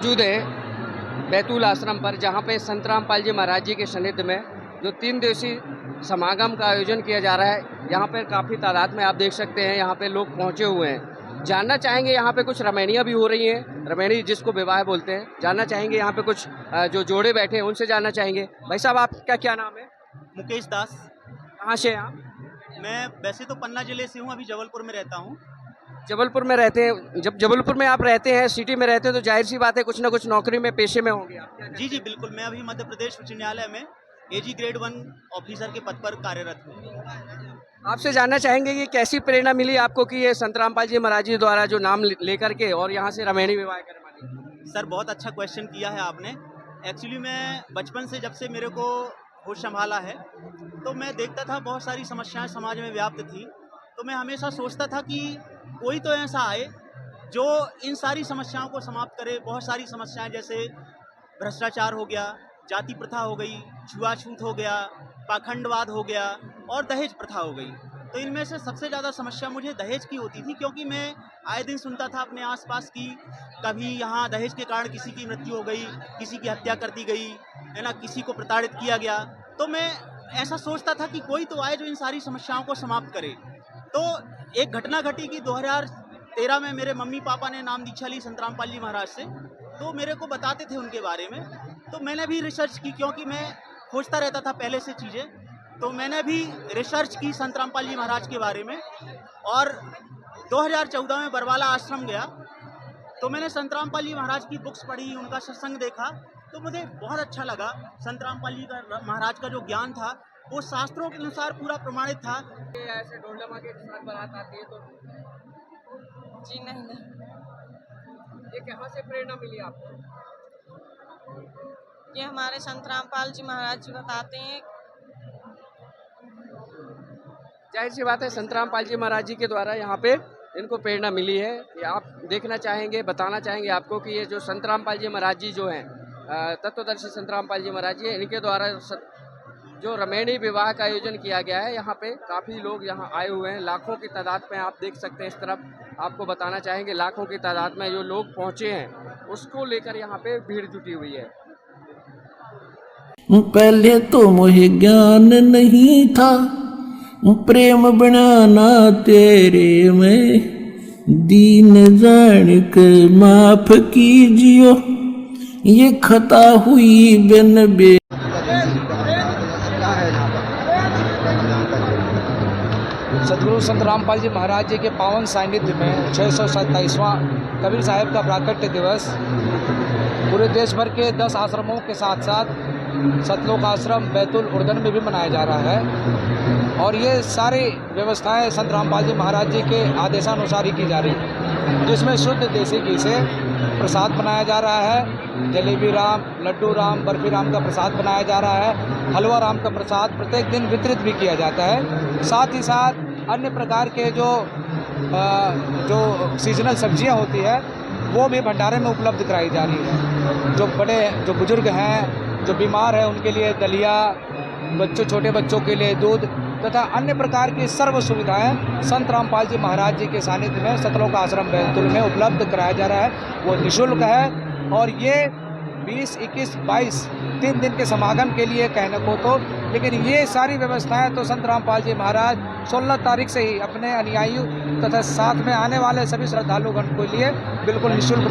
मौजूद है बैतूल आश्रम पर, जहाँ पे संत रामपाल जी महाराज जी के सानिध्य में जो 3 दिवसीय समागम का आयोजन किया जा रहा है। यहाँ पर काफ़ी तादाद में आप देख सकते हैं यहाँ पे लोग पहुँचे हुए हैं। जानना चाहेंगे यहाँ पे कुछ रमैनियाँ भी हो रही हैं, रमैनी जिसको विवाह बोलते हैं। जानना चाहेंगे यहाँ पे कुछ जो जोड़े बैठे हैं उनसे जानना चाहेंगे। भाई साहब, आपका क्या नाम है? मुकेश दास। कहाँ से हैं आप? मैं वैसे तो पन्ना जिले से हूँ, अभी जबलपुर में रहता हूँ। जबलपुर में रहते हैं। जब जबलपुर में आप रहते हैं, सिटी में रहते हैं, तो जाहिर सी बात है कुछ ना कुछ नौकरी में, पेशे में होंगे आप। जी जी बिल्कुल, मैं अभी मध्य प्रदेश उच्च न्यायालय में एजी ग्रेड 1 ऑफिसर के पद पर कार्यरत हूँ। आपसे जानना चाहेंगे कि कैसी प्रेरणा मिली आपको कि ये संत रामपाल जी महाराज जी द्वारा जो नाम लेकर के और यहाँ से रमैनी विवाह करवानी? सर, बहुत अच्छा क्वेश्चन किया है आपने। एक्चुअली मैं बचपन से, जब से मेरे को होश संभाला है, तो मैं देखता था बहुत सारी समस्याएं समाज में व्याप्त थी। तो मैं हमेशा सोचता था कि कोई तो ऐसा आए जो इन सारी समस्याओं को समाप्त करे। बहुत सारी समस्याएं जैसे भ्रष्टाचार हो गया, जाति प्रथा हो गई, छुआछूत हो गया, पाखंडवाद हो गया और दहेज प्रथा हो गई। तो इनमें से सबसे ज़्यादा समस्या मुझे दहेज की होती थी, क्योंकि मैं आए दिन सुनता था अपने आसपास की, कभी यहाँ दहेज के कारण किसी की मृत्यु हो गई, किसी की हत्या कर दी गई है ना, किसी को प्रताड़ित किया गया। तो मैं ऐसा सोचता था कि कोई तो आए जो इन सारी समस्याओं को समाप्त करे। तो एक घटना घटी कि 2013 में मेरे मम्मी पापा ने नाम दीक्षा ली संत रामपाल जी महाराज से। तो मेरे को बताते थे उनके बारे में, तो मैंने भी रिसर्च की, क्योंकि मैं खोजता रहता था पहले से चीज़ें। तो मैंने भी रिसर्च की संत रामपाल जी महाराज के बारे में, और 2014 में बरवाला आश्रम गया। तो मैंने संत रामपाल जी महाराज की बुक्स पढ़ी, उनका सत्संग देखा, तो मुझे बहुत अच्छा लगा। संत रामपाल जी का महाराज का जो ज्ञान था वो शास्त्रों के अनुसार पूरा प्रमाणित था। ऐसे ढोल-डमा के साथ बारात आती है तो जी नहीं, ये कहाँ से प्रेरणा मिली आपको? ये हमारे संत रामपाल जी महाराज जी बताते हैं। जाहिर सी बात है संत रामपाल जी महाराज जी के द्वारा यहाँ पे इनको प्रेरणा मिली है। ये आप देखना चाहेंगे, बताना चाहेंगे आपको कि ये जो संत रामपाल जी महाराज जी जो हैं, तत्वदर्शी संत रामपाल जी महाराज जी, इनके द्वारा जो रमैनी विवाह का आयोजन किया गया है। यहाँ पे काफ़ी लोग यहाँ आए हुए हैं, लाखों की तादाद में आप देख सकते हैं। इस तरफ आपको बताना चाहेंगे लाखों की तादाद में जो लोग पहुँचे हैं, उसको लेकर यहाँ पे भीड़ जुटी हुई है। पहले तो मुझे ज्ञान नहीं था, प्रेम बनाना तेरे में, दीन जान के माफ कीजियो, ये खता हुई बिन बे। सदगुरु संत रामपाल जी महाराज जी के पावन सानिध्य में 627वां कबीर साहब का प्राकट्य दिवस पूरे देश भर के 10 आश्रमों के साथ साथ सतलोक आश्रम बैतूल उर्दन में भी मनाया जा रहा है। और ये सारी व्यवस्थाएं संत रामपाल जी महाराज जी के आदेशानुसार ही की जा रही है, जिसमें शुद्ध देसी घी से प्रसाद बनाया जा रहा है। जलेबी राम, लड्डू राम, बर्फी राम का प्रसाद बनाया जा रहा है। हलवा राम का प्रसाद प्रत्येक दिन वितरित भी किया जाता है। साथ ही साथ अन्य प्रकार के जो सीजनल सब्जियां होती है वो भी भंडारे में उपलब्ध कराई जा रही है। जो बुजुर्ग हैं, जो बीमार हैं, उनके लिए दलिया, छोटे बच्चों के लिए दूध तथा अन्य प्रकार की सर्व सुविधाएं संत रामपाल जी महाराज जी के सानिध्य में सतलोक आश्रम बैतूल में उपलब्ध कराया जा रहा है। वो निःशुल्क है। और ये 20, 21, 22 3 दिन के समागम के लिए कहने को तो, लेकिन ये सारी व्यवस्थाएं तो संत रामपाल जी महाराज 16 तारीख से ही अपने अनुयायियों तथा साथ में आने वाले सभी श्रद्धालुगण के लिए बिल्कुल निःशुल्क